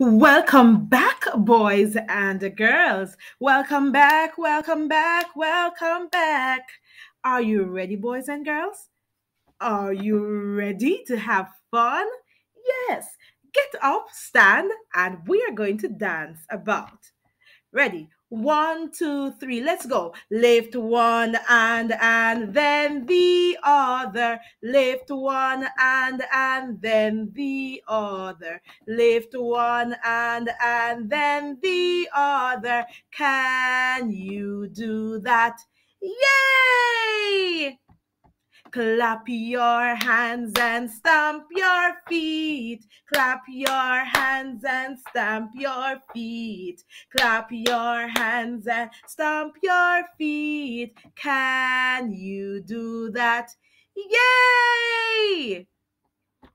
Welcome back, boys and girls. Welcome back, welcome back, welcome back. Are you ready, boys and girls? Are you ready to have fun? Yes. Get up, stand, and we are going to dance about. Ready? One, two, three. Let's go. Lift one and then the other. Lift one and then the other. Lift one and then the other. Can you do that? Yay! Clap your hands and stamp your feet. Clap your hands and stamp your feet. Clap your hands and stamp your feet. Can you do that? Yay!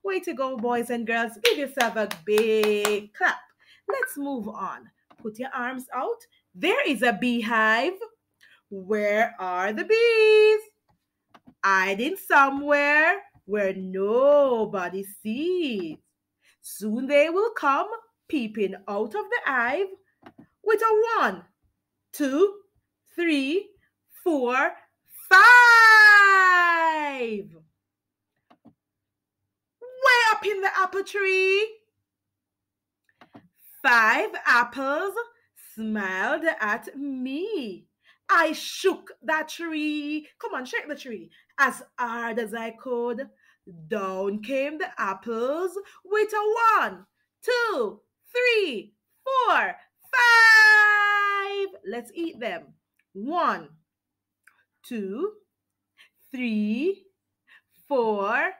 Way to go, boys and girls. Give yourself a big clap. Let's move on. Put your arms out. There is a beehive. Where are the bees? Hiding somewhere where nobody sees. Soon they will come peeping out of the hive with a 1, 2, 3, 4, 5. Way up in the apple tree. 5 apples smiled at me. I shook that tree. Come on, shake the tree. As hard as I could. Down came the apples with a 1, 2, 3, 4, 5. Let's eat them. 1, 2, 3, 4,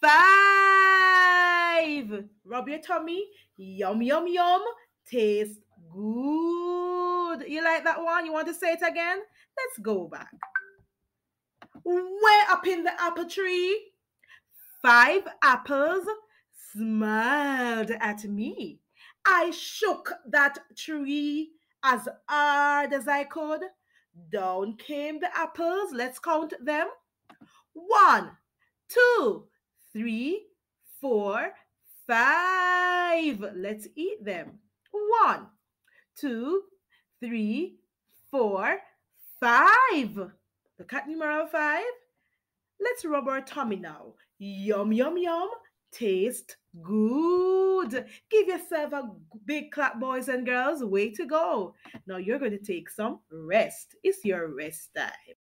5. Rub your tummy. Yum, yum, yum. Taste good. You like that one? You want to say it again? Let's go back. Way up in the apple tree, 5 apples smiled at me. I shook that tree as hard as I could. Down came the apples. Let's count them. 1, 2, 3, 4, 5. Let's eat them. 1, 2, 3, 4, 5. Look at numero 5. Let's rub our tummy now. Yum, yum, yum. Taste good. Give yourself a big clap, boys and girls. Way to go. Now you're going to take some rest. It's your rest time.